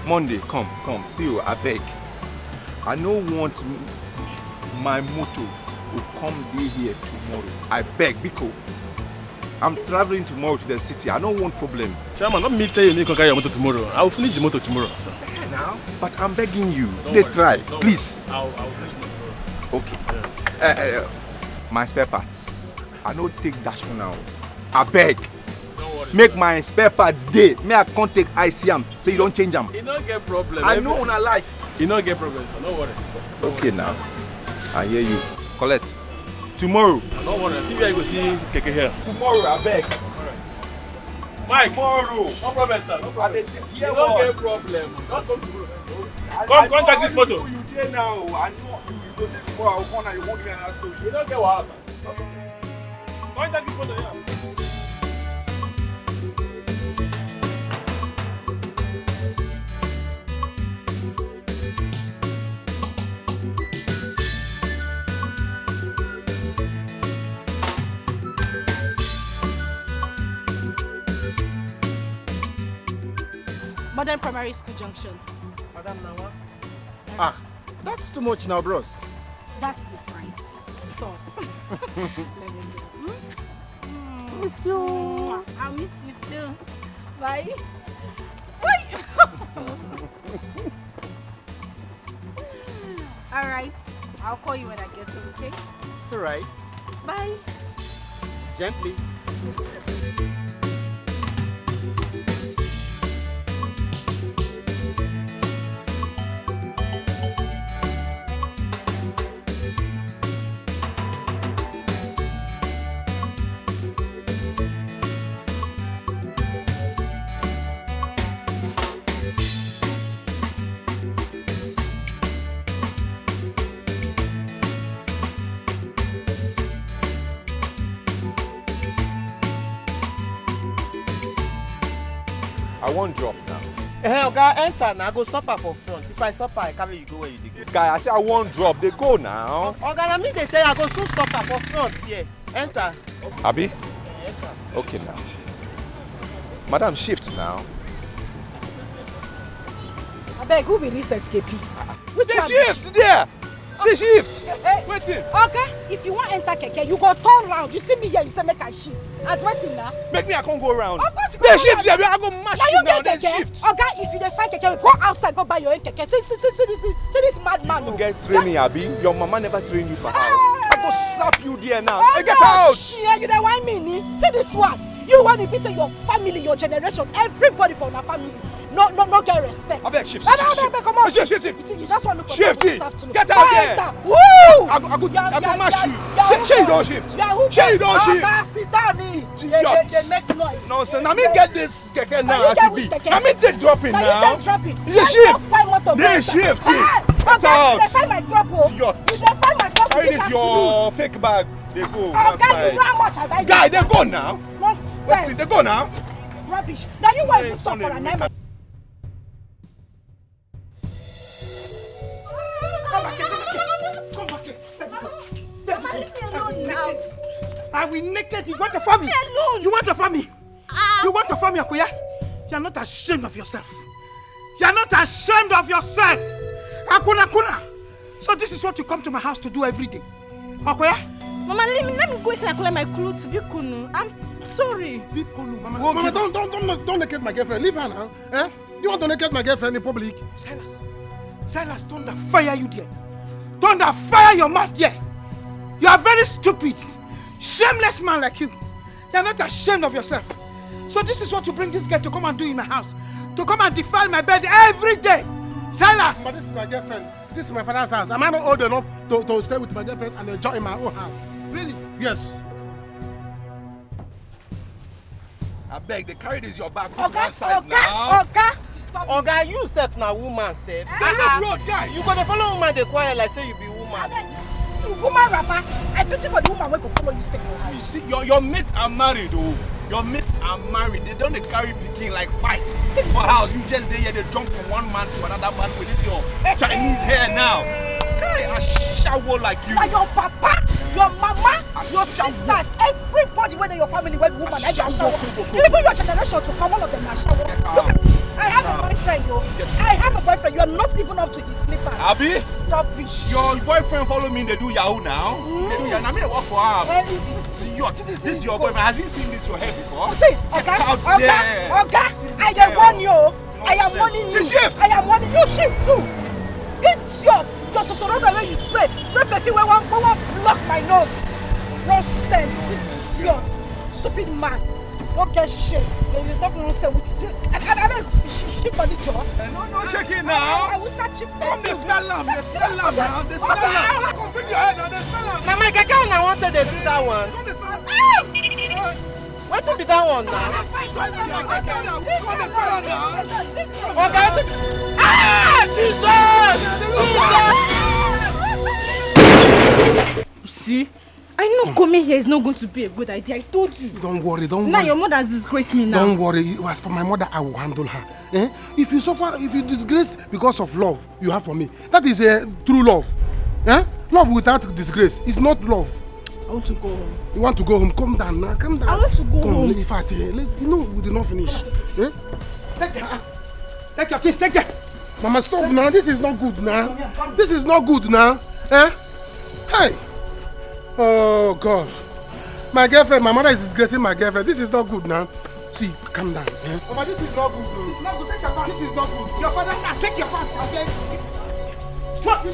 Monday, come. See you, I beg. I don't want my motor to come here tomorrow. I beg, Biko. I'm traveling tomorrow to the city. I don't want problem. Chairman, not me tell you can carry your motor tomorrow. I will finish the motor tomorrow, sir. Now, but I'm begging you. Try, please. I'll finish the motor tomorrow. Okay. Yeah. My spare parts. I don't take dash now. I beg. Make my spare parts day. May I can't take ICM so you don't change them. You don't get problem. I know on a life. You don't get problem, sir. Don't worry. Okay now. I hear you. Collect. Tomorrow. Don't worry. See where you go see Keke here. Tomorrow, I beg. Alright. Mike. Tomorrow. No problem, sir. No problem. You don't get problem. Just come tomorrow. Come contact this photo. You there now. I know you go say tomorrow. I'll come and you won't give me another story. You don't get what, sir. Contact this photo here. Modern Primary School Junction. Madam Nawa? That's too much now, bros. That's the price. Stop. Miss you. I'll miss you too. Bye. Bye. Alright. I'll call you when I get home, okay? It's alright. Bye. Gently. I won't drop now. Hey, Oga, enter now. Go stop her for front. If I stop her, I carry you go where you dey go. Guy, I say I won't drop. They go now. Oga, na me they tell you I go soon stop her for front here. Enter. Abi? Enter. Okay now. Madam, shift now. I beg, who be this escapee? Which They one? shift there. They shift. Hey, Waiting. okay, if you want enter keke, you go turn round. You see me here, you say make I shift. As waiting now. Make me I can't go around. Of course you They go shift round. there. I go mash Now you you now. get Then keke. shift. Okay, if you dey find keke, go outside, go buy your own keke. See this madman. You get training, Abi. Your mama never trained you for house. I go slap you there now. Oh Hey, get no, out. shit, you dey whine me ni? See this one. You want to be say your family, your generation, everybody from our family. No get respect. I beg, shift. Come on. Shift. You see, you just want to look for Shift this it. afternoon. Get out Go there. enter. Woo! I go mash you. Say you don't shift. You are who? Say you don't shift. Oga, sit down. They make noise. Nonsense. Now me get this keke now you as get it be. which keke? Now me take dropping Now now. you take dropping. You Now shift. don't find motor, go They enter. shift. Hey, Get Oga, out. you dey find my drop, oh. Idiot. You dey find my drop Carry this this your fake bag. They go Oga, you outside. know how much I buy this? Guy, they go now. Nonsense. Wait, they go now. Rubbish. Now you want Hey, to stop for Sunday, a night. Come back here. Mama, leave me alone now. Are we naked? You want to farm me? Leave me alone. You want to farm me? You want to farm me, Akuya? You're not ashamed of yourself. You're not ashamed of yourself. Akuna. So this is what you come to my house to do every day. Akuya? Mama, let me go inside and collect my clothes. Bikunu. I'm sorry. Bikunu, Mama. Mama, don't naked my girlfriend. Leave her now. Eh? You want to naked my girlfriend in public? Silas, thunder fire you there. Thunder fire your mouth there. You are very stupid. Shameless man like you. You are not ashamed of yourself. So this is what you bring this girl to come and do in my house. To come and defile my bed every day. Silas! But this is my girlfriend. This is my father's house. Am I not old enough to stay with my girlfriend and enjoy in my own house? Really? Yes. I beg, they carry this your bag. Oga, you self na woman self. Road guy. You gonna follow woman dey quiet like say you be woman. Woman rapper, I pity for the woman wey go follow you stay in your house. You see, your mates are married, oh. Your mates are married. They don't carry picking like 5 for house. You just there, they jump from one man to another man with this your Chinese hair now. Guy, I shower like you. Like your papa, your mama, your sisters, everybody whether your family, when woman, I just shower. Even your generation to come, all of them are shower. Look at I have a boyfriend, yo. I have a boyfriend. You are not even up to his slippers. Abi? Rubbish. Your boyfriend follow me, they do Yahoo now. They do Yahoo. I mean, they work for her. This is your boyfriend. Has he seen this your hair before? See, Get out there. I don't want you. I am warning you. Shift. I am warning you. Shift too. Idiot. Just so the way you spray perfume when one block my nose. Nonsense. Idiot. Stupid man. Don't get shit. You talk nonsense. Shit on the jaw. No shaking now. I will start chip. Come, they smell lamb. They smell lamb now. They smell lamb. Come, bring your head now. They smell lamb. Now, my girl, I wanted to do that one. Come, they smell lamb. What to be that one now? Come, they smell lamb now. Okay. Jesus! See? I know coming here is not going to be a good idea. I told you. Don't worry, don't Now worry. your mother has disgraced me now. Don't worry. As for my mother, I will handle her. Eh? If you suffer, if you disgrace because of love you have for me, that is a true love. Eh? Love without disgrace is not love. I want to go home. You want to go home? Calm down now. Calm down. I want to go home. In fact, let's, we did not finish. Eh? Take your things. Take your. Mama, stop now. This is not good now. This is not good now. Eh? Hey. Oh God. My girlfriend, my mother is disgracing my girlfriend. This is not good now. See, calm down. Eh? Mama, this is not good. This is not good. Take your pants. This is not good. Your father says, take your pants. Okay? What?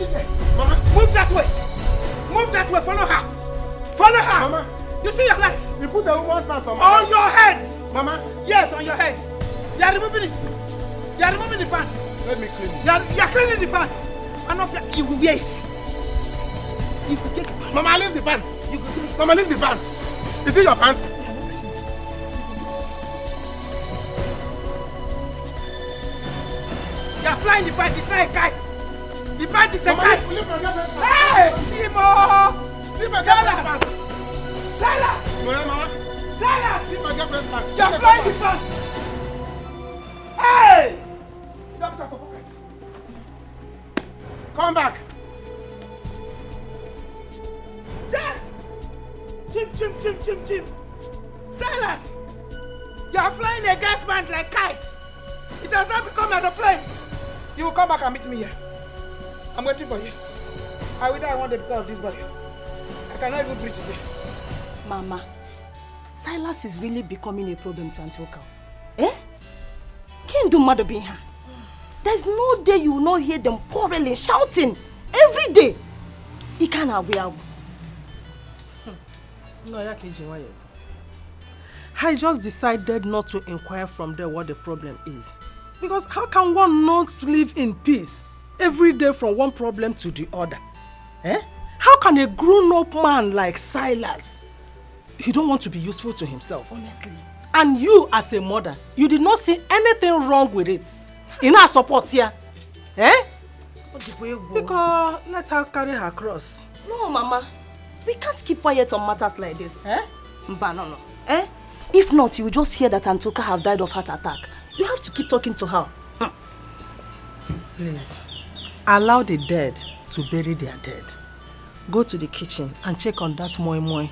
Mama, move that way. Move that way. Follow her. Follow her. Mama, you see your life. You put the woman's pants on. On your head. Mama. Yes, on your head. You are removing it. You are removing the pants. Let me clean it. You are cleaning the pants. And of you will wear it. You will get the pants. Mama, leave the pants. Mama, leave the pants. Is it your pants? You are flying the pants. It's not a kite. The pants is a kite. Hey, Shimo! Leave my girlfriend's pants. Silas! No, Mama. Silas! Leave my girlfriend's pants. You are flying the pants. Hey! You don't have for pockets. Come back. Chim. Silas! You are flying a gas band like kites. It has not become an aeroplane. You will come back and meet me here. I'm waiting for you. I will die one day because of this body. I cannot even breathe today. Mama, Silas is really becoming a problem to Antioch. Eh? Can't do mother being her. There's no day you will not hear them quarreling, shouting every day. He can't have we are. No, I just decided not to inquire from there what the problem is. Because how can one not live in peace every day from one problem to the other? Eh? How can a grown-up man like Silas, he don't want to be useful to himself? Honestly. And you as a mother, you did not see anything wrong with it. In our support here. Eh? Because let her carry her cross. No, Mama. We can't keep quiet on matters like this. Eh? But no. Eh? If not, you will just hear that Antoka have died of heart attack. You have to keep talking to her. Please, allow the dead to bury their dead. Go to the kitchen and check on that moi.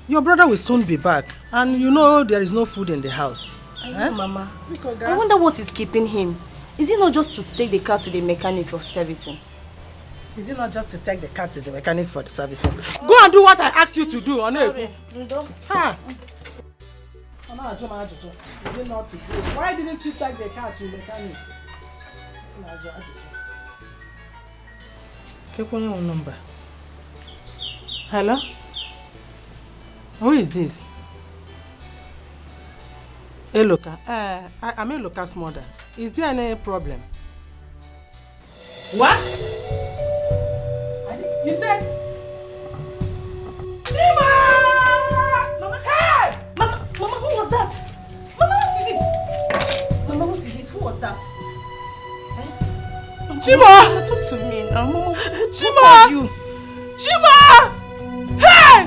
Your brother will soon be back, and you know there is no food in the house. I know, Mama. I wonder what is keeping him. Is it not just to take the car to the mechanic for servicing? Is it not just to take the car to the mechanic for the servicing? Go and do what I asked you to do. Sorry. Ha! Is it not to do? Why didn't you take the car to the mechanic? Take one your number. Hello? Who is this? Eloka. I'm Eloka's mother. Is there any problem? What? You said? Chima! Mama! Hey! Mama, who was that? Mama, what is it? Mama, what is it? Who was that? Eh? Chima! Talk to me now. Mama, Chima! you? Chima! Hey!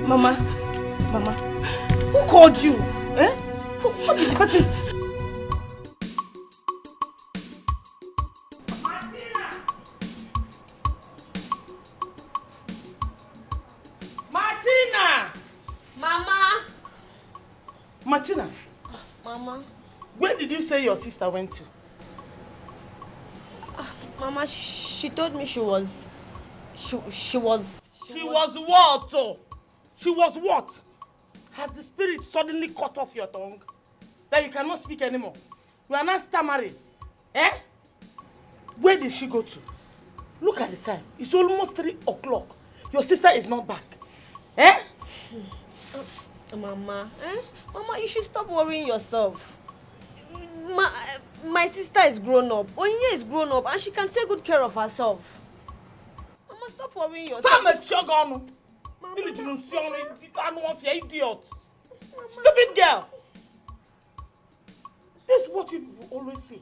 Mama, who called you? Eh? What did the person? Martina! Mama! Martina, Mama. Where did you say your sister went to? Mama, she told me she was what? She was what? Has the spirit suddenly cut off your tongue? That you cannot speak anymore? You are not stammering. Eh? Where did she go to? Look at the time. It's almost 3 o'clock. Your sister is not back. Eh? Mama, Mama, you should stop worrying yourself. My sister is grown up. Onyinye is grown up and she can take good care of herself. Mama, stop worrying yourself. Idiot. Stupid girl. This is what you always say.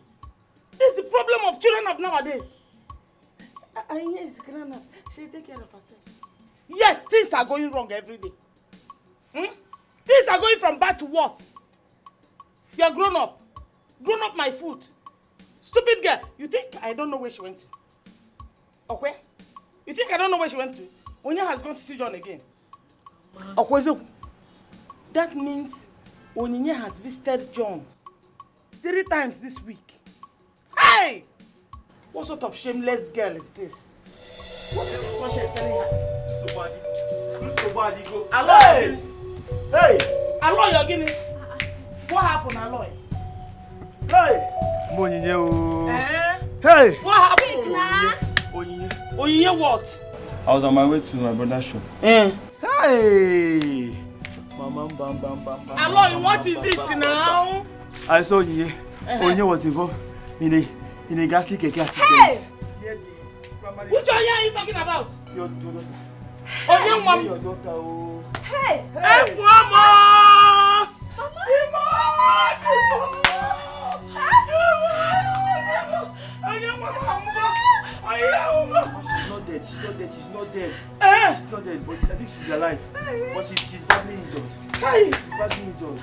This is the problem of children of nowadays. Onyinye is grown up. She take care of herself. Yet things are going wrong every day. Things are going from bad to worse. You are grown up. Grown up my foot. Stupid girl. You think I don't know where she went to? Okay? You think I don't know where she went to? Onya has gone to see John again. Okay, so that means Onyinye has visited John 3 times this week. Hey! What sort of shameless girl is this? What she is telling her? Aloy! Hey! Aloy, you're getting. What happened, Aloy? Hey! Onyinye o. Hey! What happened? Onyinye what? I was on my way to my brother's shop. Hey! Mama, bam. Aloy, what is it now? I saw Onyinye. Onyinye was involved in a ghastly keke accident. Hey! Which Onyinye are you talking about? Your daughter. Onyinye mom. Your daughter, oh. Hey! Mama! She's not dead. She's not dead, but I think she's alive. But she's badly injured. Hey! She's badly injured.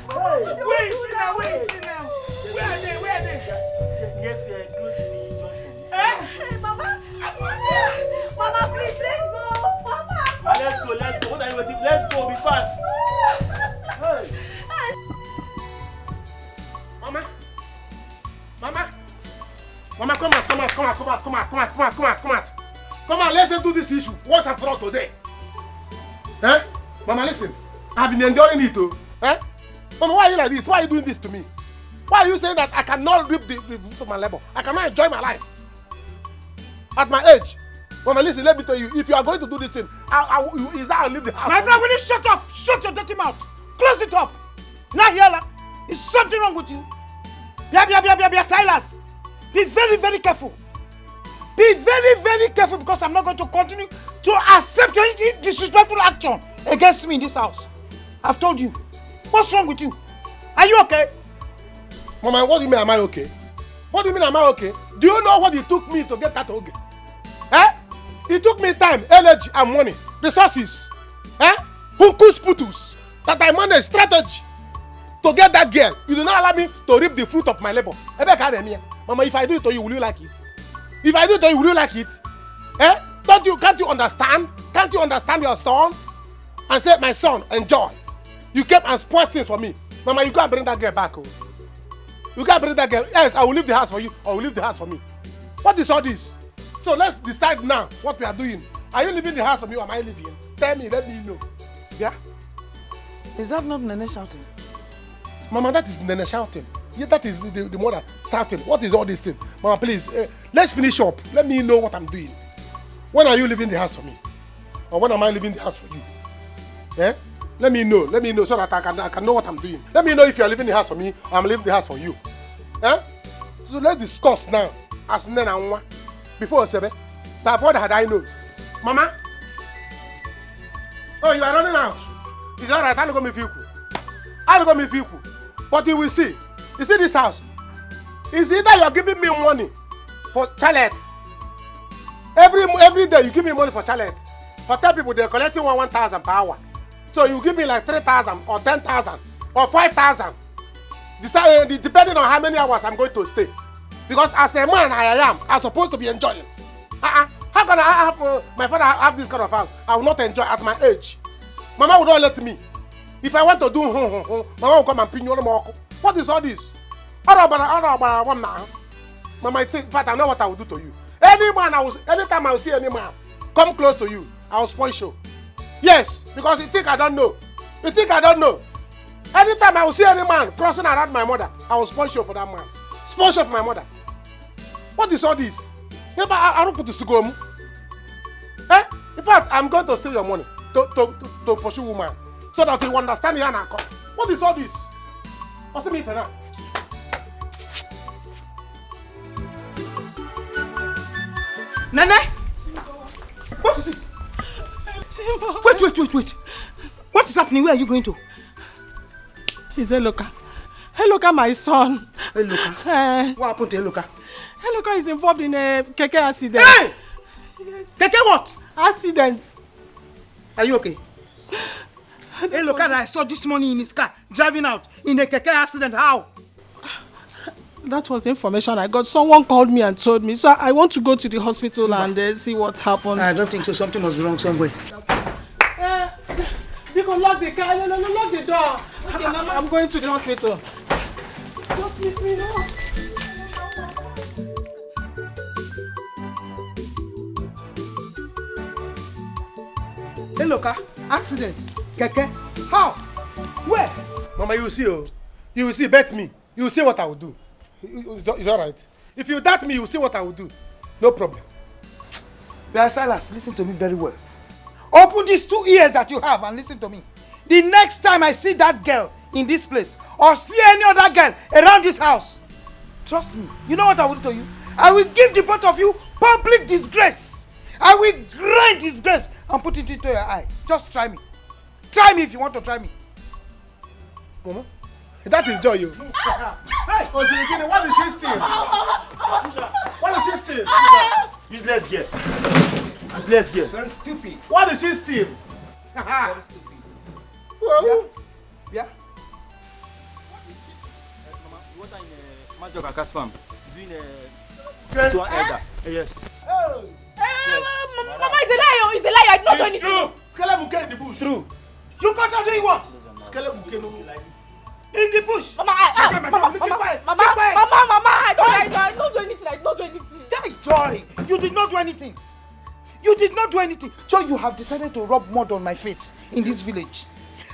Where is she now? Where are they? Get close to the junction. Hey, Mama! Mama, please, let's go! Mama! Let's go. What are you waiting? Let's go, be fast. Hey! Mama, come out. Come on, let's do this issue once and for all today. Eh? Mama, listen. I've been enduring it too. Eh? Mama, why are you like this? Why are you doing this to me? Why are you saying that I cannot reap the fruit of my labor? I cannot enjoy my life at my age? Mama, listen, let me tell you, if you are going to do this thing, is that I'll leave the house? My friend, will you shut up? Shut your dirty mouth. Close it up. Now, Yala, is something wrong with you? Bia, Silas. Be very, very careful. Be very, very careful because I'm not going to continue to accept your disrespectful action against me in this house. I've told you. What's wrong with you? Are you okay? Mama, what do you mean am I okay? What do you mean am I okay? Do you know what it took me to get that okay? Eh? It took me time, energy and money, resources. Eh? Hunkus putus. That I managed strategy to get that girl. You do not allow me to reap the fruit of my labor. Mama, if I do it to you, will you like it? If I do it to you, will you like it? Eh? Can't you understand? Can't you understand your son? And say, my son, enjoy. You came and spoiled things for me. Mama, you can't bring that girl back. Oh. You can't bring that girl. Yes, I will leave the house for you, or will leave the house for me. What is all this? So let's decide now what we are doing. Are you leaving the house for me, or am I leaving? Tell me, let me know. Yeah? Is that not Nene shouting? Mama, that is Nene shouting. Yeah, that is the mother shouting. What is all this thing? Mama, please, let's finish up. Let me know what I'm doing. When are you leaving the house for me? Or when am I leaving the house for you? Yeah? Let me know so that I can know what I'm doing. Let me know if you are leaving the house for me or I'm leaving the house for you. Eh? So let's discuss now. As Nene and Nwa. Before Sebe. That what had I known? Mama? Oh, you are running out. It's alright, I'll go me feel. But you will see. You see this house? It's either you are giving me money for chalets. Every day you give me money for chalets. Hotel people, they're collecting 1,000 per hour. So you give me like 3,000 or 10,000 or 5,000. Depending on how many hours I'm going to stay. Because as a man I'm supposed to be enjoying. How can I have my father have this kind of house? I will not enjoy at my age. Mama will not let me. If I want to do Mama will come and pin you. What is all this? Mama, in fact, I know what I will do to you. Anytime I will see any man come close to you, I will spoil show. Yes, because you think I don't know. You think I don't know. Anytime I will see any man crossing around my mother, I will spoil show for that man. Spoil show for my mother. What is all this? I don't put the cigar. Eh? In fact, I'm going to steal your money to pursue woman so that you understand the anchor. What is all this? What's the mean for that? Nene? What is it? Wait. What is happening? Where are you going to? He's Eloka. Eloka, my son. Eloka? What happened to Eloka? Eloka is involved in a keke accident. Hey! Yes. Keke what? Accident. Are you okay? Eloka that I saw this morning in his car, driving out in a keke accident. How? That was the information I got. Someone called me and told me. So I want to go to the hospital and see what happened. I don't think so. Something was wrong somewhere. You can lock the car. No, lock the door. Okay, Mama. I'm going to the hospital. Just leave me now. Hey, look, accident. Keke. How? Where? Mama, you will see. Oh. You will see. Bet me. You will see what I will do. It's all right. If you doubt me, you will see what I will do. No problem. Brother Silas, listen to me very well. Open these 2 ears that you have and listen to me. The next time I see that girl in this place or see any other girl around this house, trust me, you know what I will do to you? I will give the both of you public disgrace. I will grind disgrace and put it into your eye. Just try me. Try me if you want to try me. Mama, that is joy, you. Hey, Ozirikini, what is she steal? What is she steal? Useless girl. Useless girl. Very stupid. What is she steal? Very stupid. Well, Yeah. What are in Major Kakaspan? Doing to an elder. Yes. Mama is a liar. He's a liar. I did not do anything. true. Skelebuke in the bush. It's true. You got her doing what? Skelebuke no like this. In the bush. Mama, Mama, I don't do anything. I did not do anything. Joy, you did not do anything. You did not do anything. Joy, you have decided to rub mud on my face in this village.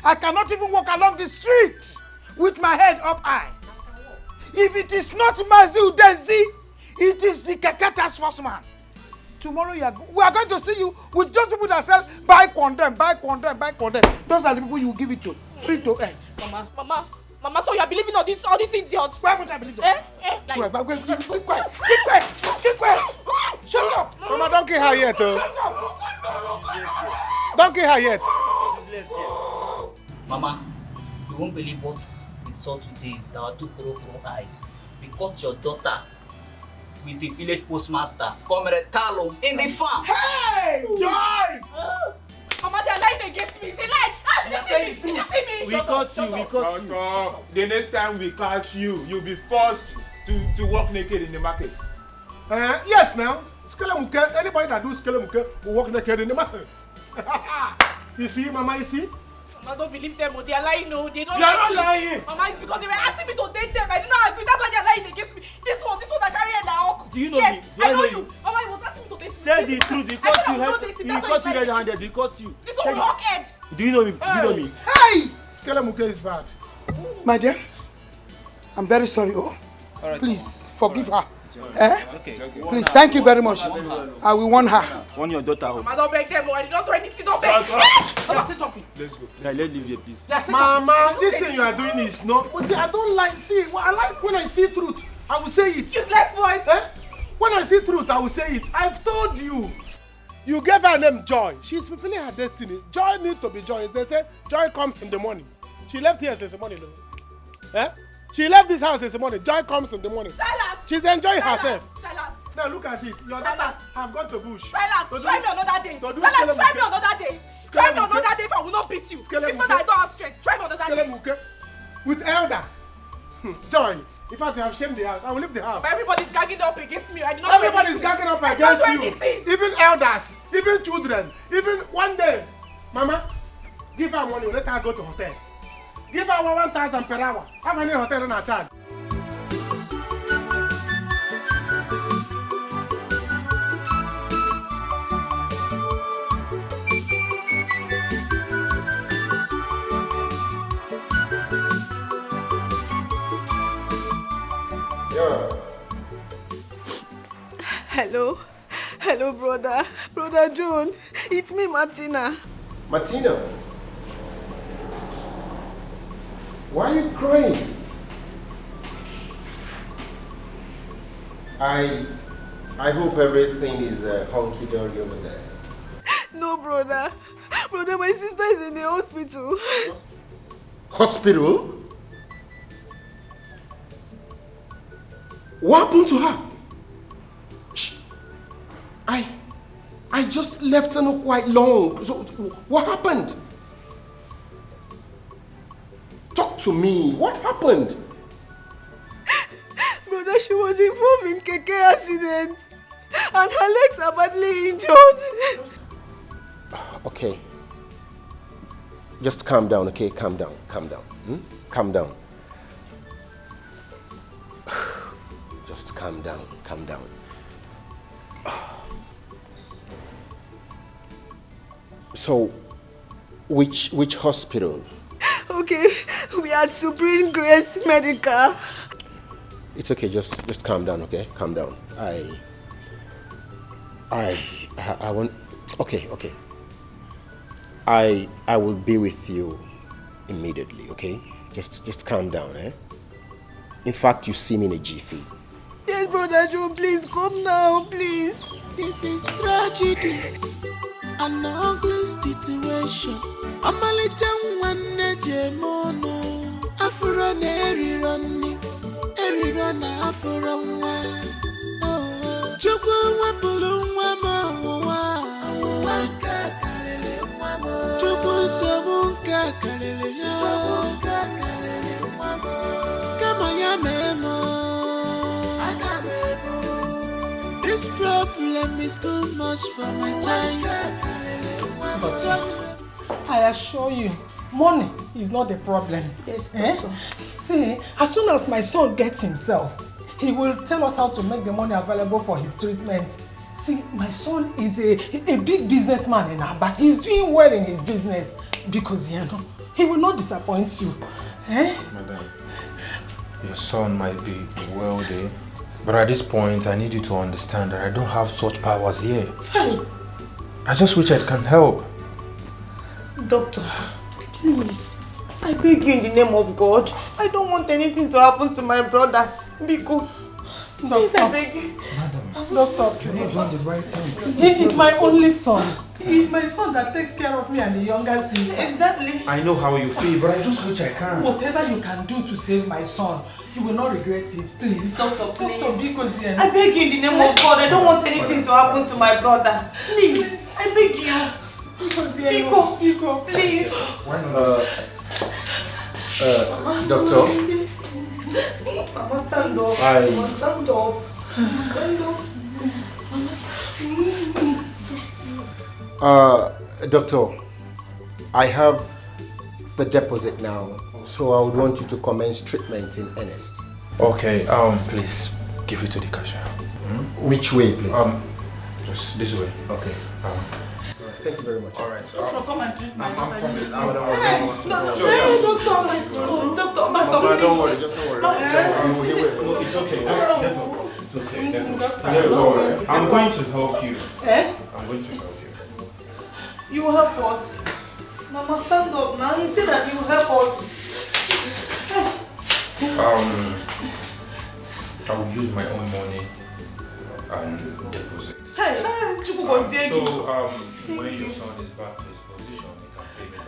I cannot even walk along the street with my head up high. If it is not Maziu Denzi, it is the Keke task force man. Tomorrow we are going to see you with those people that sell buy condemn. Those are the people you will give it to. Free to earn. Mama, so you are believing all these idiots? Why would I believe them? Keep quiet. Shut up. Mama, don't kill her yet. Don't kill her yet. Mama, you won't believe what we saw today with our 2 eyes. We caught your daughter with the village postmaster, Comrade Carlo, in the farm. Hey, Joy! Mama, they are lying against me. They lie. Did you see me? We caught you. The next time we catch you, you'll be forced to walk naked in the market. Yes, now. Skelebuke, anybody that do Skelebuke will walk naked in the market. You see, Mama, you see? Mama, don't believe them. They are lying. No, they don't. They are not lying. Mama, it's because they were asking me to date them. I did not agree. That's why they are lying against me. This one that carry head like uncle. Do you know yes, me? Do I know you? Mama, he was asking me to date me. Say the truth. We caught you red-handed. We caught you. This one will walk head. Do you know me? Do you know me? Hey! Skelebuke is bad. My dear, I'm very sorry. Oh, Right. please forgive her. Okay. Please, thank you very much. I will warn her. Warn your daughter. Mama, don't beg them. I did not do anything. Don't beg. Mama, stay talking. Let's go. Yeah, let's leave here, please. Mama, this thing you are doing is not. See, I don't like. See, I like when I see truth, I will say it. Useless boys. When I see truth, I will say it. I've told you. You gave her name Joy. She's fulfilling her destiny. Joy needs to be joy. They say joy comes in the morning. She left here since the morning. She left this house since the morning. Joy comes in the morning. Silas. She's enjoying herself. Silas. Now look at it. Your daughters have gone to bush. Silas, try me another day. To do Silas, try me Skelebuke. another day. Try me another day if I will not beat you. If not, I don't have strength. Try me another day. Skelebuke with elder. Joy. In fact, you have shamed the house. I will leave the house. But everybody's gagging up against me. I did not Everybody's gagging up against do you. anything. Even elders, even children, even one day. Mama, give her money. Let her go to hotel. Give her 1,000 per hour. How many hotel in our charge? Hello, brother. Brother John. It's me, Martina. Martina? Why are you crying? I hope everything is hunky-dory over there. No, brother. Brother, my sister is in the hospital. Hospital? What happened to her? I just left her not quite long. So what happened? Talk to me. What happened? Brother, she was involved in keke accident. And her legs are badly injured. Okay. Just calm down, okay? Calm down. Calm down. Calm down. Just calm down. Calm down. So, which hospital? Okay, we are at Supreme Grace Medical. It's okay, just calm down, okay? Calm down. I want... Okay. I will be with you immediately, okay? Just calm down, eh? In fact, you see me in a jiffy. Yes, Brother Joe, please come now, please. This is tragedy, an ugly situation. I'm a little one, Nejemono. Afro Neri running, every run after a one. Oh, Choco Wapulum, Wama, Waka, Choco Sabunka, Sabunka, Come on, ya memo. This problem is too much for my time. I assure you, money is not the problem. Yes, doctor. See, as soon as my son gets himself, he will tell us how to make the money available for his treatment. See, my son is a big businessman in Aba. He's doing well in his business because, he will not disappoint you. Madam, your son might be wealthy, but at this point, I need you to understand that I don't have such powers here. Hey. I just wish I can help. Doctor, please, I beg you in the name of God. I don't want anything to happen to my brother. Biko, please, I beg you. Madam, Doctor, you're not doing the right thing. He is my only son. He's my son that takes care of me and the younger sister. Exactly. I know how you feel, but I just wish I can. Whatever you can do to save my son, you will not regret it. Please. Doctor, please. Doctor, I beg you in the name of God. I don't want anything to happen to my brother. Please. I beg you. Biko, please. Why not? Doctor? Mama, stand up. Mama, stand up. Stand up. Mama, stand up. Doctor, I have the deposit now, so I would want you to commence treatment in earnest. Okay, please give it to the cashier. Which way, please? Just this way. Okay. Thank you very much. All right. Doctor, come and treat my I'm coming. Doctor, Don't worry, just don't worry. No, it's okay. It's okay. Don't worry. I'm going to help you. I'm going to help you. You will help us. Mama, stand up now. He said that you will help us. I will use my own money and deposit. When your son is back to his position, he can pay me back.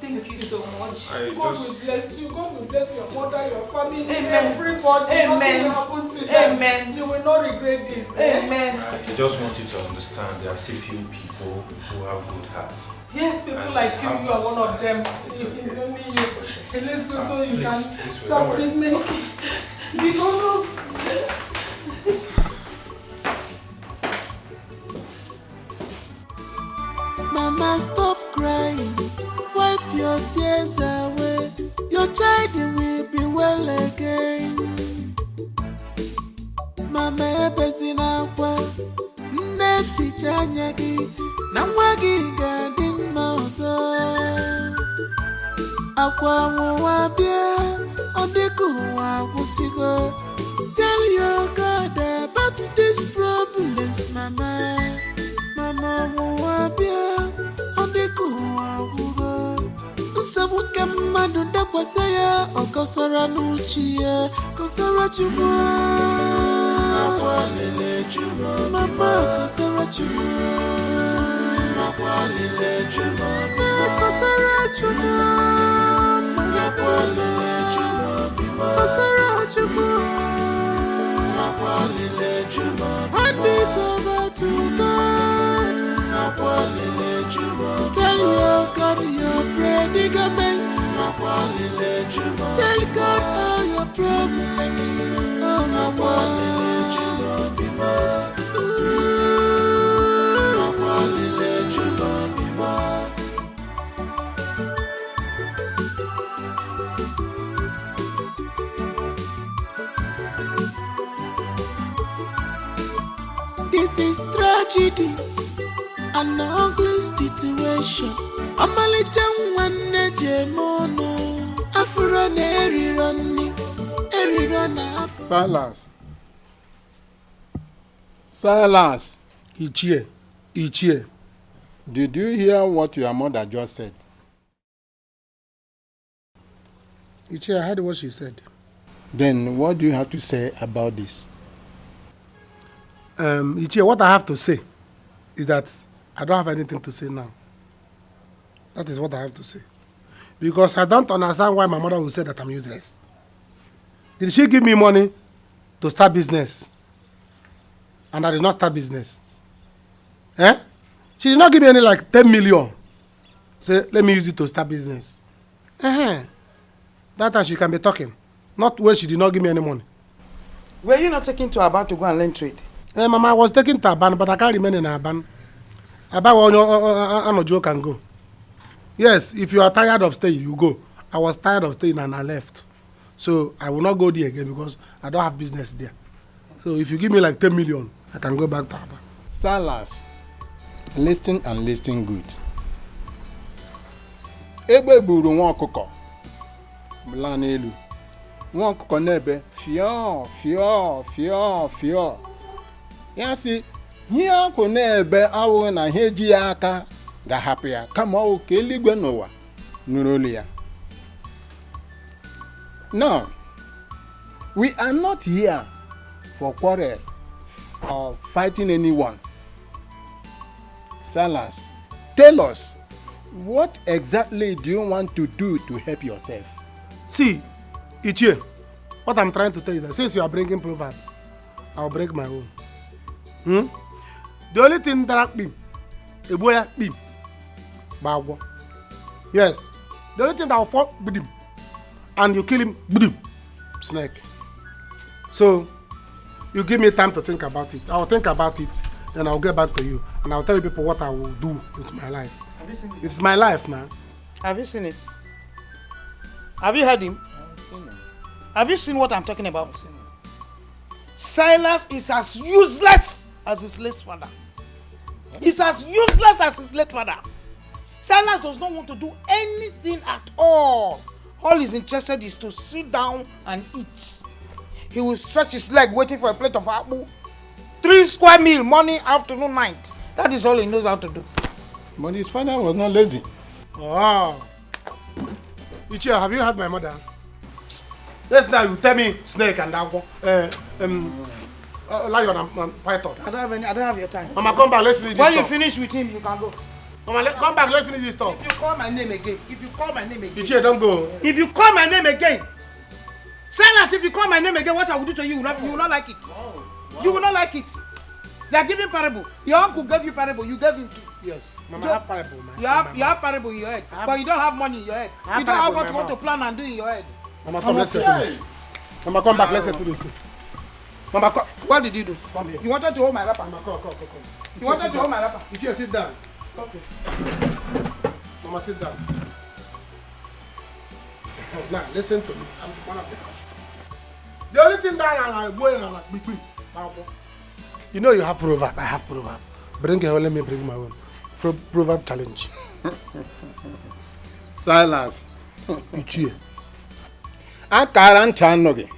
Thank you so much. God will bless you. God will bless your mother, your family, Amen. everybody. Amen. Nothing will happen to them. Amen. You will not regret this. Amen. I just want you to understand there are still few people who have good hearts. Yes, people And like you are one of them. It's only you. Okay, let's go so you can start treatment. Mama, stop crying. Wipe your tears away. Your your child will be well again. Mama ebesi na kwa nne ficha nyagi na mwagi gadi mauso akwa mwabia odiku wabusigo. Tell your God about these problems, Mama. Mama mwabia odiku wabugo. Samuke madu da kwasaya okosora nuchie kosora chuma akwalele chuma mama kosora chuma akwalele chuma kosora chuma akwalele chuma kosora chuma akwalele chuma handito to God. Tell your God your predicaments. Tell God all your problems. This is tragedy. An ugly situation. Amalita one jemono. Afran erirona. Silas. Silas. Ichie. Did you hear what your mother just said? Ichie, I heard what she said. Then what do you have to say about this? Ichie, what I have to say is that I don't have anything to say now. That is what I have to say. Because I don't understand why my mother will say that I'm useless. Did she give me money to start business? And I did not start business. Eh? She did not give me any like 10 million. Say, let me use it to start business. That time she can be talking. Not when she did not give me any money. Were you not taking to Aban to go and learn trade? Mama, I was taking to Aban, but I can't remain in Aban. Aban can go. Yes, if you are tired of staying, you go. I was tired of staying and I left. So I will not go there again because I don't have business there. So if you give me like 10 million, I can go back to Aban. Silas, listen and listen good. Ebe buru nwa ọkụkọ bla n'elu. Nwa ọkụkọ n'ebe fio. Ya si ihe akụ n'ebe awụ na ihe ji ya aka ga-hapụ ya kama ọ ka eluigwe n'ụwa nụrụ olu ya. Now, we are not here for quarrel or fighting anyone. Silas, tell us, what exactly do you want to do to help yourself? See, Ichie, what I'm trying to tell you is that since you are bringing proverb, I'll break my own. The only thing that I bim, a boy bim, bagwo. Yes, the only thing that will fall with him, and you kill him, boom, snake. So, you give me time to think about it. I'll think about it, then I'll get back to you, and I'll tell you people what I will do with my life. Have you seen it? It's my life, man. Have you seen it? Have you heard him? I've seen it. Have you seen what I'm talking about? Silas is as useless as his late father. He's as useless as his late father. Silas does not want to do anything at all. All he's interested is to sit down and eat. He will stretch his leg waiting for a plate of apple. 3 square meal, morning, afternoon, night. That is all he knows how to do. But his father was not lazy. Oh. Ichie, have you heard my mother? Yes, now you tell me snake and agwo. Lion and python. I don't have your time. Mama, come back, let's finish this When talk. you finish with him, you can go. Mama, come back, let's finish this talk. If you call my name again, Ichie, don't go. If you call my name again, Silas, if you call my name again, what I will do to you, you will not like it. You will not like it. They are giving parable. Your uncle gave you parable, you gave him too. Yes, Mama, I have parable, man. You have parable in your head, but you don't have money in your head. You don't have what you want to plan and do in your head. Mama, come, let's settle this. Mama, come back, let's settle this. Mama, come. What did you do? Come here. You wanted to hold my wrapper. Mama, come. You wanted to hold my wrapper. Ichie, sit down. Okay. Mama, sit down. Now, listen to me. I'm one of the house. The only thing that I'm going on, you know you have proverb. I have proverb. Bring your own, let me bring my own. Proverb challenge. Silas. Ichie. Akara ncha nnogi.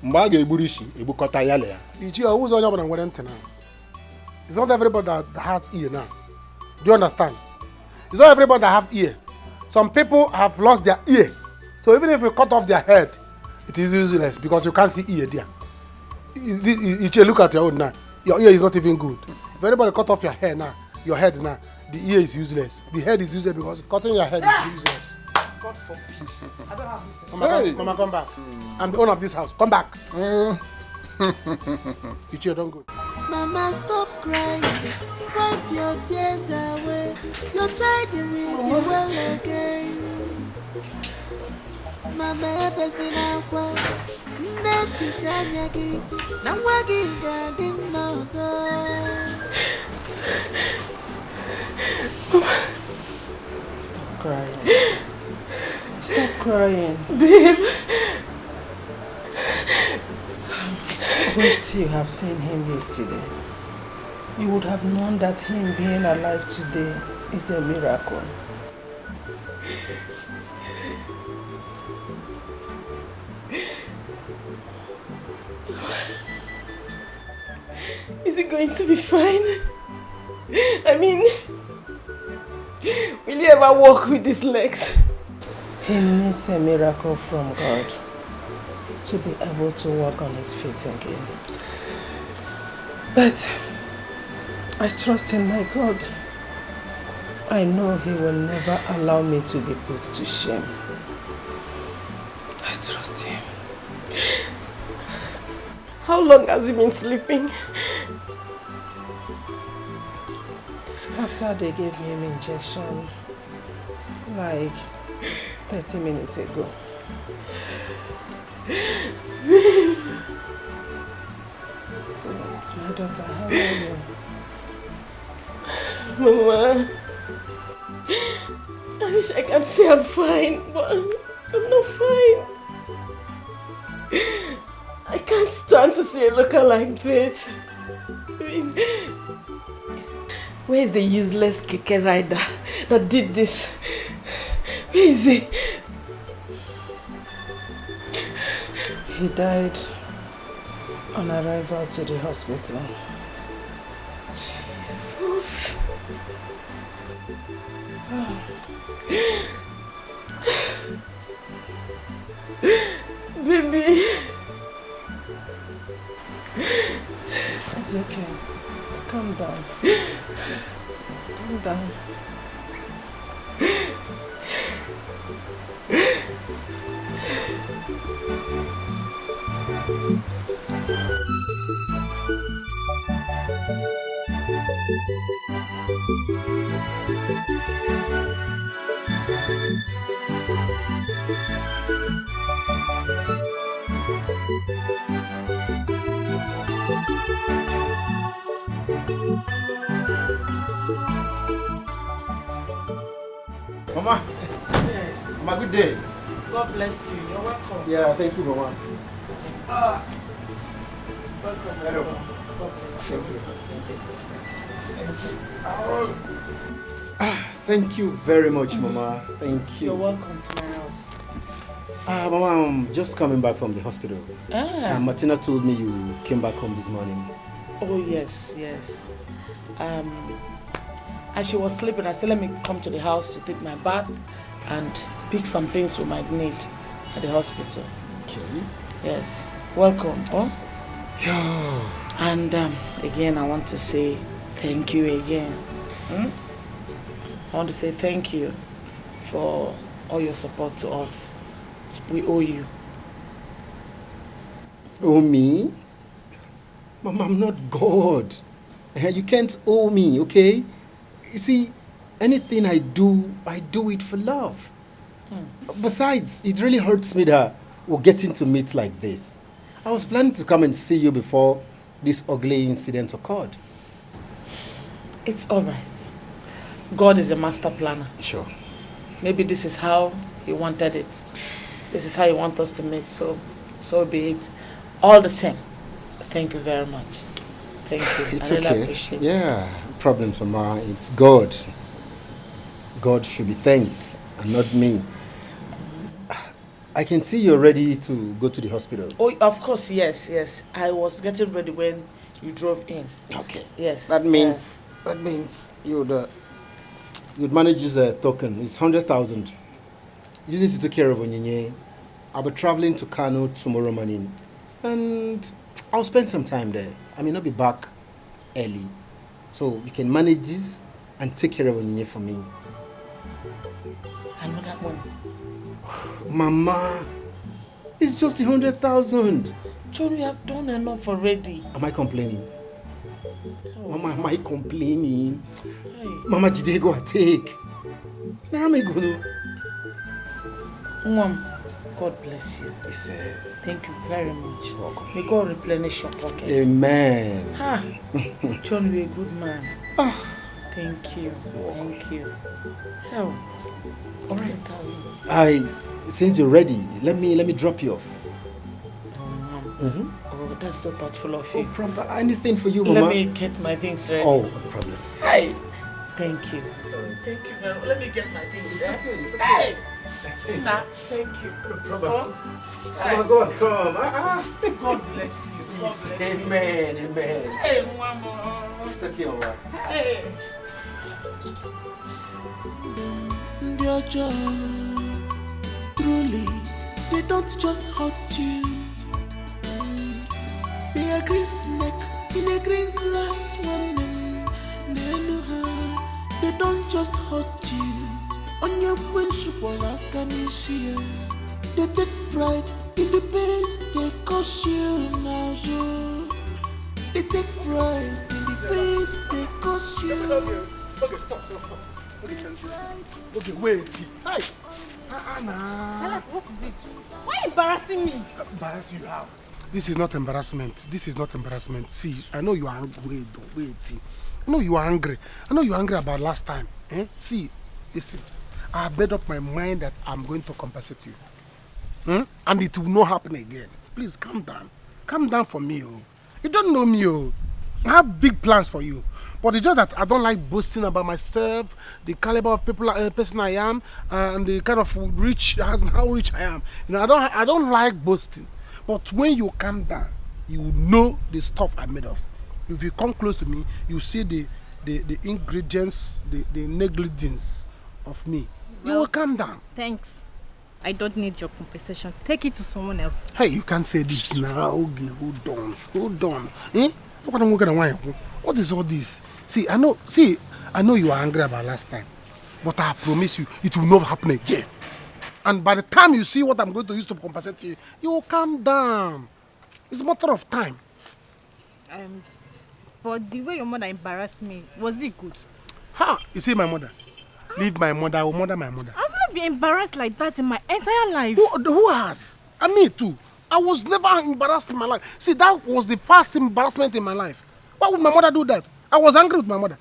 Mgbe a ga-egburu isi, egbukọta ya le ya. Ichie, who's on your one now? It's not everybody that has ear now. Do you understand? It's not everybody that have ear. Some people have lost their ear. So even if you cut off their head, it is useless because you can't see ear there. Ichie, look at your own now. Your ear is not even good. If anybody cut off your hair now, your head now, the ear is useless. The head is useless because cutting your head is useless. God forbid. I don't have this. Mama, come back. I'm the owner of this house. Come back. Ichie, don't go. Mama, stop crying. Wipe your tears away. Your child will be well again. Mama, person aqua. Nefi chanyagi. Namwagi gading mouse. Stop crying. Stop crying. Babe. I wished you have seen him yesterday. You would have known that him being alive today is a miracle. Is he going to be fine? I mean, will he ever walk with his legs? He needs a miracle from God to be able to walk on his feet again. But I trust in my God. I know he will never allow me to be put to shame. I trust him. How long has he been sleeping? After they gave him injection, like 30 minutes ago. So, my daughter, how are you? Mama, I wish I could say I'm fine, but I'm not fine. I can't stand to see a looker like this. I mean, where is the useless keke rider that did this? Where is he? He died on arrival to the hospital. Jesus. Baby. It's okay. Calm down. Calm down. Mama. Yes. Mama, good day. God bless you. You're welcome. Yeah, thank you, Mama. Welcome. Hello. God bless you. Thank you very much, Mama. Thank you. You're welcome to my house. Mama, I'm just coming back from the hospital. Martina told me you came back home this morning. Oh, yes. As she was sleeping, I said, let me come to the house to take my bath and pick some things we might need at the hospital. Okay. Yes. Welcome. Oh? And again, I want to say thank you again. I want to say thank you for all your support to us. We owe you. Owe me? Mama, I'm not God. You can't owe me, okay? You see, anything I do it for love. Besides, it really hurts me that we're getting to meet like this. I was planning to come and see you before this ugly incident occurred. It's all right. God is a master planner. Sure. maybe this is how he wanted it. This is how he wants us to meet, so be it. All the same, thank you very much. Thank you. It's I really okay. appreciate it. Yeah, problems, Mama. It's God. God should be thanked and not me. I can see you're ready to go to the hospital. Oh, of course, yes. I was getting ready when you drove in. Okay. Yes. That means you'd manage this token. It's 100,000. Use it to take care of Onyinye. I'll be traveling to Kano tomorrow morning, and I'll spend some time there. I may not be back early, so you can manage this and take care of Onyinye for me. Another one. Mama, it's just 100,000. John, we have done enough already. Am I complaining? Oh. Mama, am I complaining? Hey. Mama, Jide, go and take. Where am I going? Mom, God bless you. Thank you very much. Welcome. May God replenish your pocket. Amen. John, you're a good man. Oh. Thank you. Thank you. Hell. All right. Since you're ready, let me drop you off. Oh, that's so thoughtful of you. No problem. Anything for you, Mama? Let me get my things ready. Oh, no problems. Hi. Thank you. Thank you very much. Let me get my things ready. It's okay. Nah, thank you. No problem. Oh, God, come. God bless you. Yes, amen. Hey, Mama. It's okay, Mama. Hey. Truly, they don't just hurt you. They are green snake in a green glass woman. They don't just hurt you. On your principle, they take pride in the pains they cause you now. They take pride in the pains they cause you. Okay, stop. Okay, wait. Hi. Silas, what is it? Why are you embarrassing me? Embarrass you how? This is not embarrassment. See, I know you are angry. Wait. I know you are angry. About last time. See, listen. I have made up my mind that I'm going to compensate you. And it will not happen again. Please calm down. Calm down for me. You don't know me. I have big plans for you. But it's just that I don't like boasting about myself, the caliber of person I am, and the kind of how rich I am. You know, I don't like boasting. But when you calm down, you know the stuff I'm made of. If you come close to me, you see the ingredients, the negligence of me. You will calm down. Thanks. I don't need your compensation. Take it to someone else. Hey, you can't say this now. Okay, hold on. What is all this? See, I know you are angry about last time, but I promise you, it will not happen again. And by the time you see what I'm going to use to compensate you, you will calm down. It's a matter of time. But the way your mother embarrassed me, was it good? You see my mother? Leave my mother, I will murder my mother. I've not been embarrassed like that in my entire life. Who has? And me too. I was never embarrassed in my life. See, that was the first embarrassment in my life. Why would my mother do that? I was angry with my mother.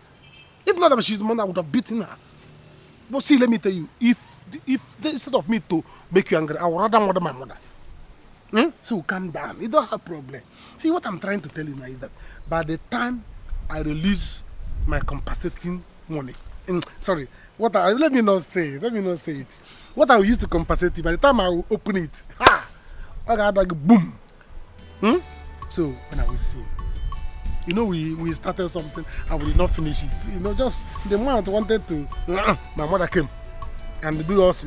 If not that she's the mother, I would have beaten her. But see, let me tell you, if instead of me to make you angry, I would rather murder my mother. So calm down. You don't have problem. See, what I'm trying to tell you now is that by the time I release my compensating money, let me not say it. What I will use to compensate you, by the time I will open it, I got like boom. So when I will see, you know, we started something and we did not finish it. You know, just the moment I wanted to, my mother came and do us.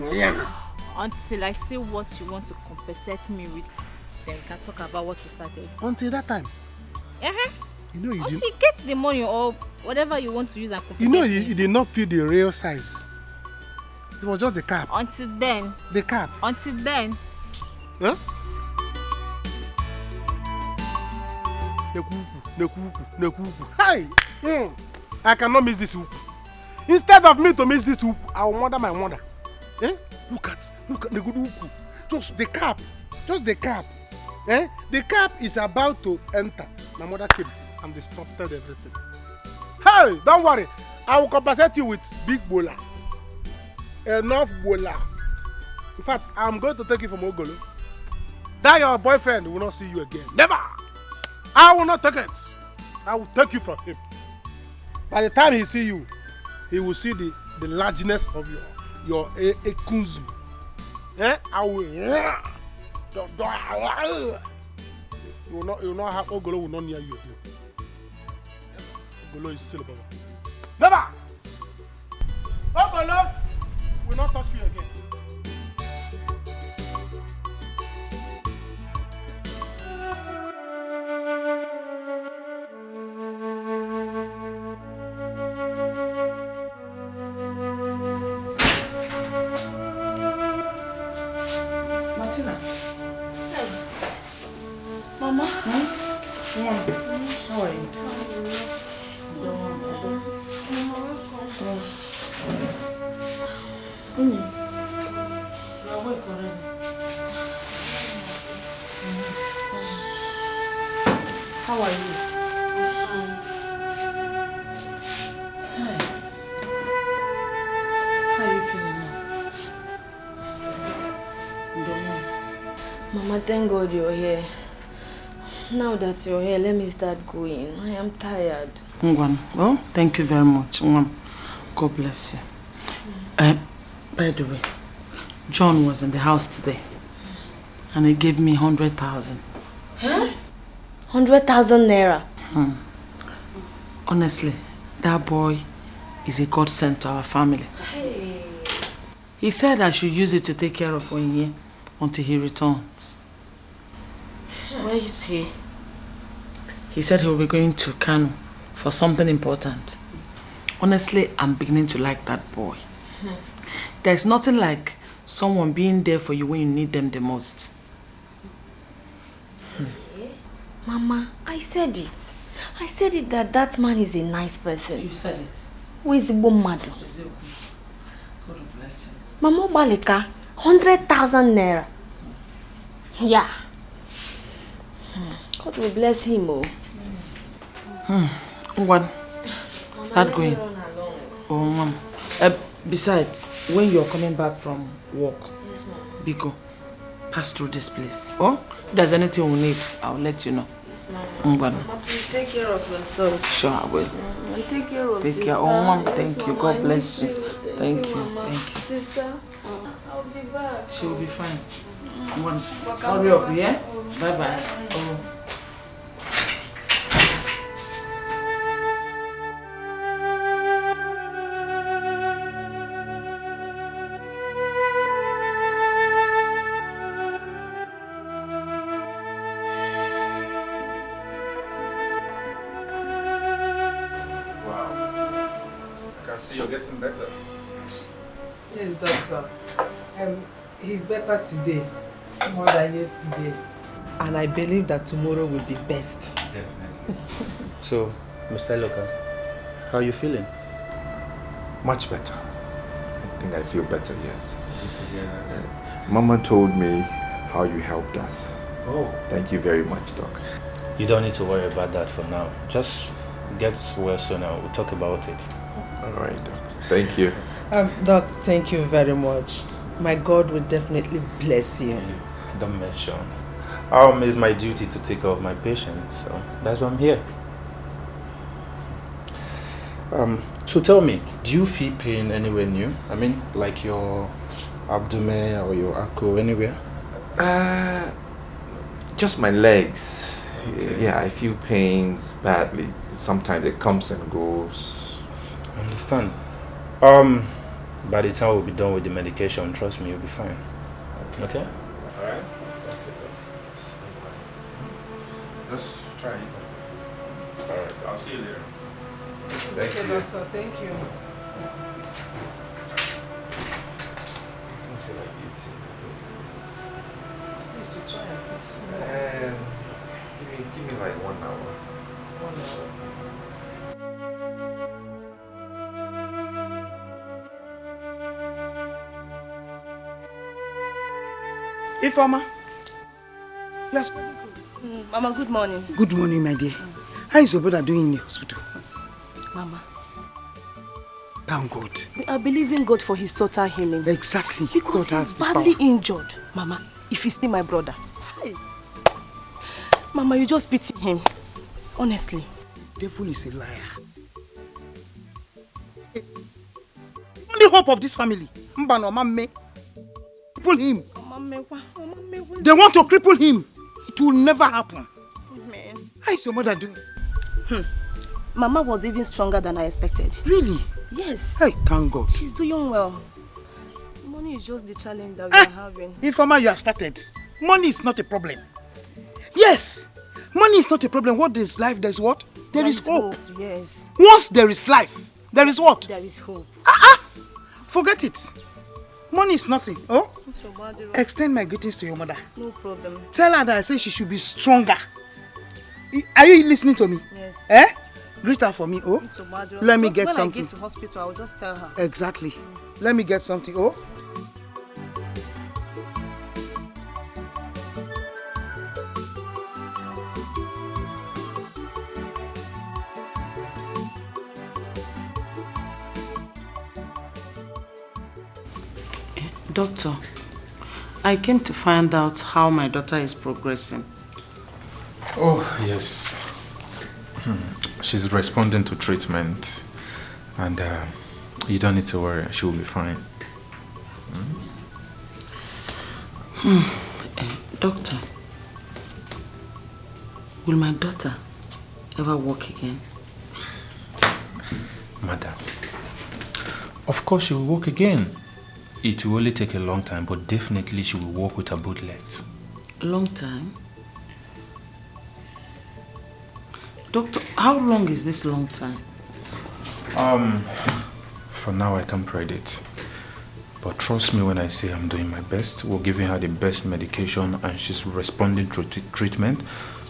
Until I see what you want to compensate me with, then we can talk about what we started. Until that time. You know, until you get the money or whatever you want to use and compensate you know, me. you did not feel the real size. It was just the cap. Until then. The cap. Until then. Huh? Hi! I cannot miss this hoop. Instead of me to miss this hoop, I will murder my mother. Look at the good hoop. Just the cap. The cap is about to enter. My mother came and disrupted everything. Hey, don't worry. I will compensate you with big bola. Enough bola. In fact, I'm going to take you from Ogolo. That your boyfriend will not see you again. Never! I will not take it. I will take you from him. By the time he see you, he will see the largeness of your ekunzu. Eh? I will. You will not have Ogolo will not near you again. Ogolo is still above. Never! Ogolo will not touch you again. Martina. Hey. Mama. How are you? You are awake already. How are you? I'm fine. How are you feeling now? Mama, thank God you're here. Now that you're here, let me start going. I am tired. Ngwan, well, thank you very much. Ngwan, God bless you. By the way, John was in the house today and he gave me 100,000. Huh? 100,000 naira? Honestly, that boy is a godsend to our family. Hey. He said I should use it to take care of Onye until he returns. Where is he? He said he will be going to Kano for something important. Honestly, I'm beginning to like that boy. There's nothing like someone being there for you when you need them the most. Mama, I said it. I said it that man is a nice person. You said it. Who is Bomado? God bless him. Mama Balika, 100,000 naira. Yeah. God will bless him, oh. Ngwan, start going. Oh, Mom. Besides, when you're coming back from work, Yes, Mama. Biko, pass through this place. Oh, if there's anything we need, I'll let you know. Yes, Mama. Ngwan. Mama, please take care of yourself. Sure, I will. Take care of Take sister. care. Oh, Mom, thank Yes, you. Mama, God I bless miss you. Thank Thank you. Mama. Thank you. Sister, I'll be back. She will be fine. Hurry up, yeah? Bye-bye. Oh. I see you're getting better. Yes, doctor. He's better today, more than yesterday. And I believe that tomorrow will be best. Definitely. So, Mr. Loka, how are you feeling? Much better. I think I feel better, yes. Good to hear that. Mama told me how you helped us. Oh. Thank you very much, Doc. You don't need to worry about that for now. Just get well soon and we'll talk about it. All right, Doc. Thank you. Doc, thank you very much. My God will definitely bless you. Don't mention. It's my duty to take care of my patients, so that's why I'm here. So tell me, do you feel pain anywhere new? I mean, like your abdomen or your ankle, anywhere? Just my legs. Okay. Yeah, I feel pains badly. Sometimes it comes and goes. I understand. By the time we'll be done with the medication, trust me, you'll be fine. Okay? Alright. Just try it. Alright, I'll see you later. Thank you. Doctor. Thank you. I don't feel like eating. Please to try and eat small. Give me like 1 hour. 1 hour. Ifeoma. Yes. Mama, good morning. Good morning, my dear. How is your brother doing in the hospital? Mama, Thank God. We are believing God for his total healing. Exactly. Because God he's badly injured. Mama, if you see my brother. Hey. Mama, you just pity him. Honestly. Devil is a liar. The only hope of this family. Mbano, Mame. Cripple him. They want to cripple him. It will never happen. Man. How is your mother doing? Mama was even stronger than I expected. Really? Yes. Hey, thank God. She's doing well. Money is just the challenge that we are having. Informer, you have started. Money is not a problem. Yes. Money is not a problem. What is life? There is what? There is hope. Yes. Once there is life, there is what? There is hope. Forget it. Money is nothing. Oh? Extend my greetings to your mother. No problem. Tell her that I say she should be stronger. Are you listening to me? Yes. Eh? Greet her for me, oh? Let me get something. When I get to hospital, I'll just tell her. Exactly. Let me get something, oh? Doctor, I came to find out how my daughter is progressing. Oh, yes. She's responding to treatment. And you don't need to worry. She will be fine. Doctor, will my daughter ever walk again? Madam, of course she will walk again. It will only take a long time, but definitely she will walk with her both legs. Long time? Doctor, how long is this long time? For now I can't predict. But trust me when I say I'm doing my best. We're giving her the best medication and she's responding to treatment.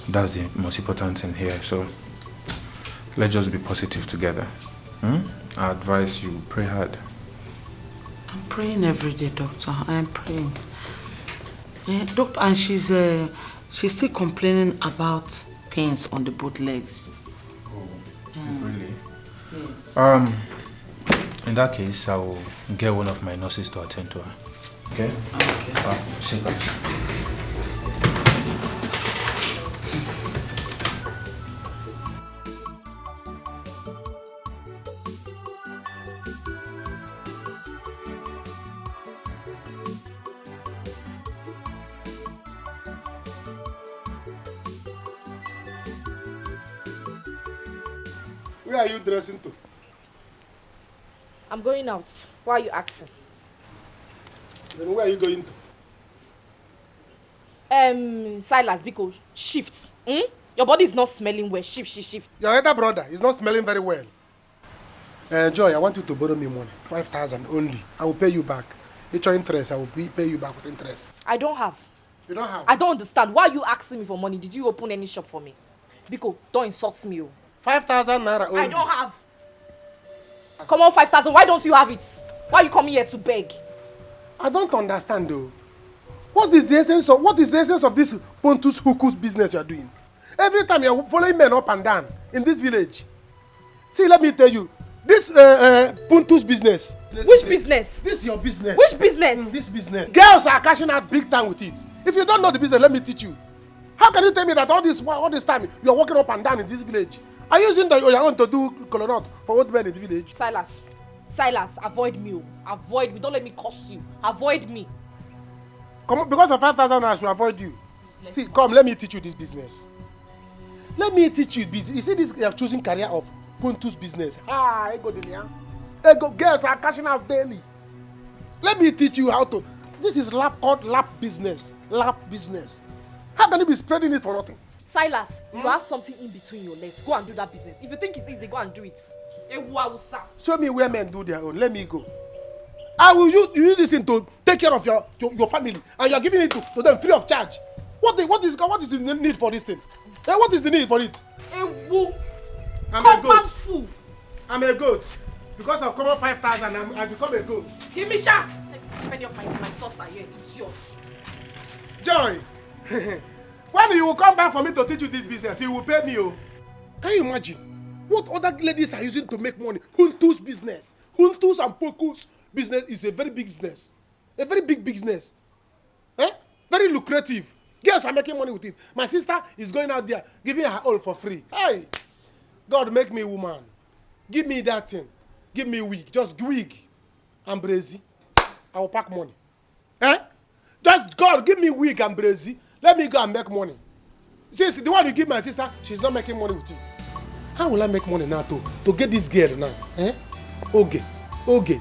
That's the most important thing here. So let's just be positive together. I advise you pray hard. I'm praying every day, doctor. I am praying. Doctor, and she's still complaining about pains on the both legs. Oh, really? Yes. In that case, I will get one of my nurses to attend to her. Okay? Okay. Sit back. Where are you dressing to? I'm going out. Why are you asking? Then where are you going to? Silas, because shift. Your body is not smelling well. Shift. Your elder brother is not smelling very well. Joy, I want you to borrow me money. 5,000 only. I will pay you back. It's your interest. I will pay you back with interest. I don't have. You don't have? I don't understand. Why are you asking me for money? Did you open any shop for me? Biko, don't insult me. 5,000 naira only. I don't have. Come on, 5,000. Why don't you have it? Why are you coming here to beg? I don't understand though. What is the essence of this Pontus Hukus business you are doing? Every time you are following men up and down in this village. See, let me tell you. This Pontus business. Which business? This is your business. Which business? This business. Girls are cashing out big time with it. If you don't know the business, let me teach you. How can you tell me that all this time you are walking up and down in this village? Are you using your own to do colonel for old men in the village? Silas, avoid me. Avoid me. Don't let me curse you. Avoid me. Come on, because of 5,000 I should avoid you. See, come, let me teach you this business. Let me teach you business. You see this choosing career of Pontus business. Girls are cashing out daily. Let me teach you how to. This is called lap business. Lap business. How can you be spreading it for nothing? Silas, you have something in between your legs. Go and do that business. If you think it's easy, go and do it. Show me where men do their own. Let me go. I will use this thing to take care of your family, and you are giving it to them free of charge. What is the need for this thing? What is the need for it? I'm a goat. I'm a goat. Because of common 5,000, I become a goat. Give me chance. Let me see if any of my stuffs are here. It's yours. Joy. When you will come back for me to teach you this business, you will pay me. Can you imagine? What other ladies are using to make money? Huntus business. Huntus and Pokus business is a very big business. A very big business. Eh? Very lucrative. Girls are making money with it. My sister is going out there giving her all for free. Hey, God make me woman. Give me that thing. Give me wig. Just wig and brazy. I will pack money. Eh? Just God give me wig and brazy. Let me go and make money. Since the one you give my sister, she's not making money with it. How will I make money now to get this girl now? Eh? Okay. Okay.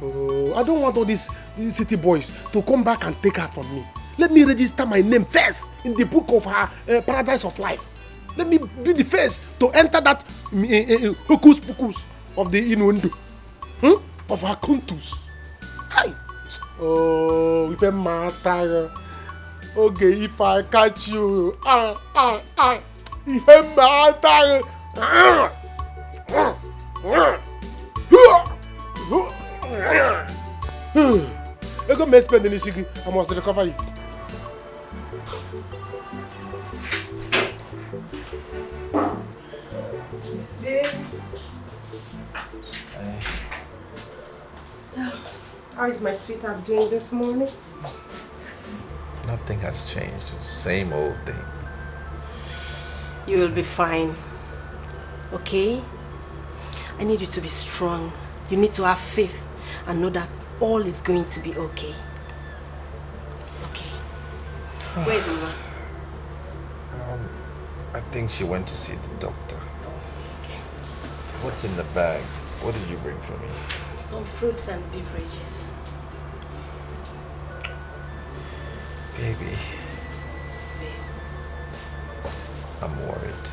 Oh, I don't want all these city boys to come back and take her from me. Let me register my name first in the book of her paradise of life. Let me be the first to enter that hocus pocus of the innuendo. Of her kuntus. Hi. Oh, if a matter. Okay, if I catch you. If a matter. I got me spend any secret. I must recover it. So, how is my sweetheart doing this morning? Nothing has changed. It's the same old thing. You will be fine. Okay? I need you to be strong. You need to have faith and know that all is going to be okay. Okay. Where is Mama? I think she went to see the doctor. Okay. What's in the bag? What did you bring for me? Some fruits and beverages. Baby. I'm worried.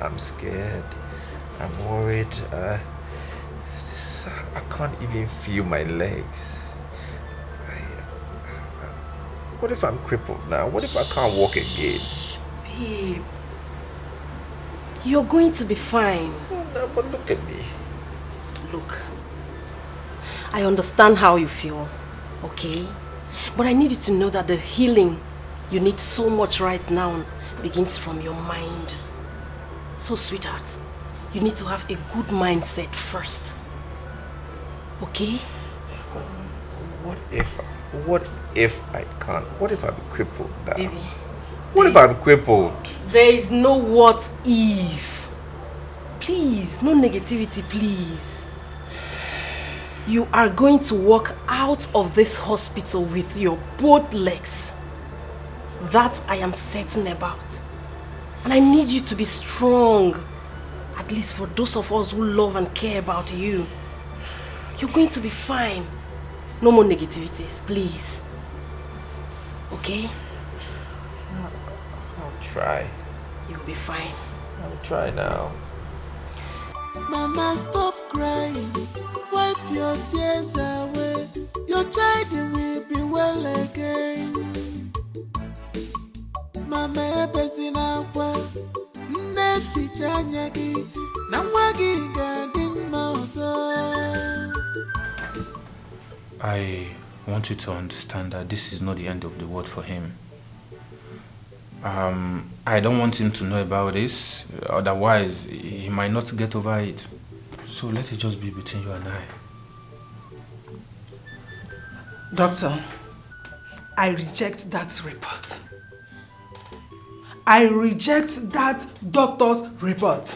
I'm scared. I'm worried. I can't even feel my legs. What if I'm crippled now? What if I can't walk again? Babe, you're going to be fine. No, but look at me. Look, I understand how you feel, okay? But I need you to know that the healing you need so much right now begins from your mind. So, sweetheart, you need to have a good mindset first. Okay? What if I can't? What if I'm crippled now? Baby. What if I'm crippled? There is no what if. Please, no negativity, please. You are going to walk out of this hospital with your both legs. That I am certain about. And I need you to be strong. At least for those of us who love and care about you. You're going to be fine. No more negativities, please. Okay? I'll try. You'll be fine. I'll try now. Mama, stop crying. Wipe your tears away. Your child will be well again. Mama, ebesina kwa nnefi chanyagi na mwagi gading mauso. I want you to understand that this is not the end of the world for him. I don't want him to know about this, otherwise he might not get over it. So let it just be between you and I. Doctor, I reject that report. I reject that doctor's report.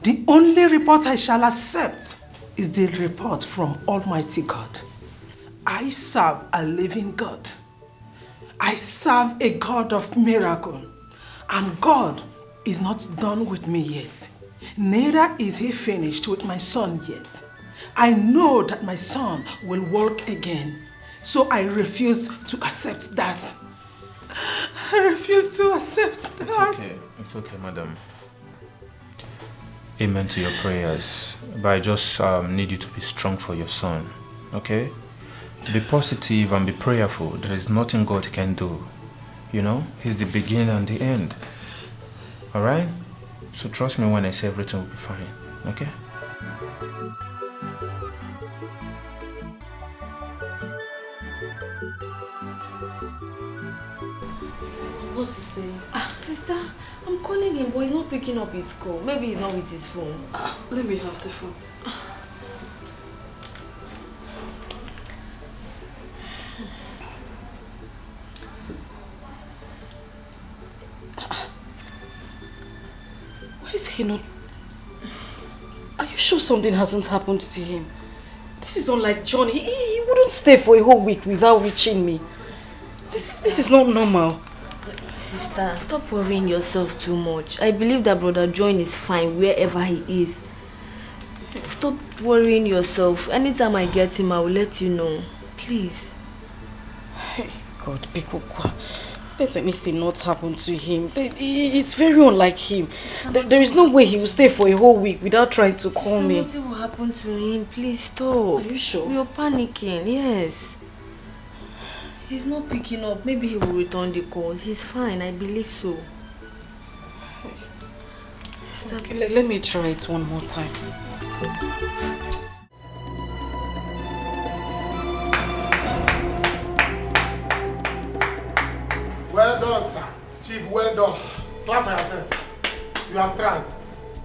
The only report I shall accept is the report from Almighty God. I serve a living God. I serve a God of miracle. And God is not done with me yet. Neither is he finished with my son yet. I know that my son will walk again. So I refuse to accept that. I refuse to accept that. It's okay, madam. Amen to your prayers. But I just need you to be strong for your son, okay? Be positive and be prayerful. There is nothing God can do. You know, he's the beginning and the end. Alright? So trust me when I say everything will be fine, okay? What's he saying? Sister, I'm calling him, but he's not picking up his call. Maybe he's not with his phone. Let me have the phone. Why is he not? Are you sure something hasn't happened to him? This is not like John. He wouldn't stay for a whole week without reaching me. This is not normal. Sister, stop worrying yourself too much. I believe that Brother John is fine wherever he is. Stop worrying yourself. Anytime I get him, I will let you know. Please. Hey, God, Bikokwa. Let anything not happen to him. It's very unlike him. There is no way he will stay for a whole week without trying to call me. Nothing will happen to him. Please stop. Are you sure? You're panicking. Yes. He's not picking up. Maybe he will return the calls. He's fine. I believe so. Sister, okay, let me try it one more time. Well done, sir. Chief, well done. Clap for yourself. You have tried.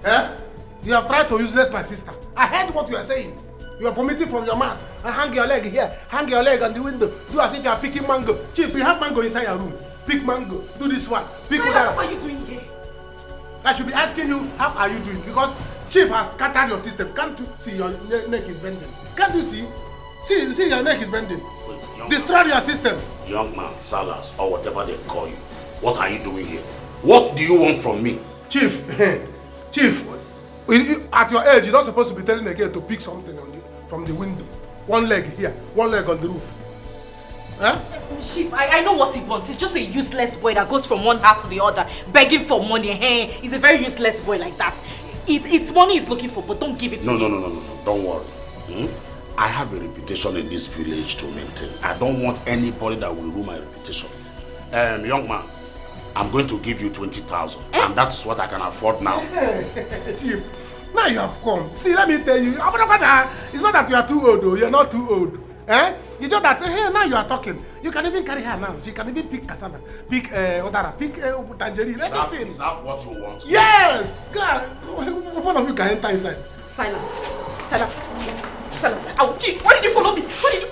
Eh? You have tried to useless my sister. I heard what you are saying. You are vomiting from your mouth. And hang your leg here. Hang your leg on the window. Do as if you are picking mango. Chief, you have mango inside your room. Pick mango. Do this one. Pick that. What are you doing here? I should be asking you, how are you doing? Because Chief has scattered your system. Can't you see your neck is bending? Can't you see? See your neck is bending. Destroy your system. Young man, Silas, or whatever they call you. What are you doing here? What do you want from me? Chief, Chief, at your age, you're not supposed to be telling a girl to pick something from the window. One leg here, one leg on the roof. Huh? Chief, I know what he wants. He's just a useless boy that goes from one house to the other, begging for money. Hey, he's a very useless boy like that. It's money he's looking for, but don't give it to him. No. Don't worry. I have a reputation in this village to maintain. I don't want anybody that will ruin my reputation. Young man, I'm going to give you 20,000, and that is what I can afford now. Chief, now you have come. See, let me tell you, it's not that you are too old, though. You're not too old. Eh? You just that, hey, now you are talking. You can even carry her now. She can even pick cassava, pick odara, pick tangerine, anything. Is that what you want? Yes! God, one of you can enter inside. Silas, I will kill. Why did you follow me? Why did you?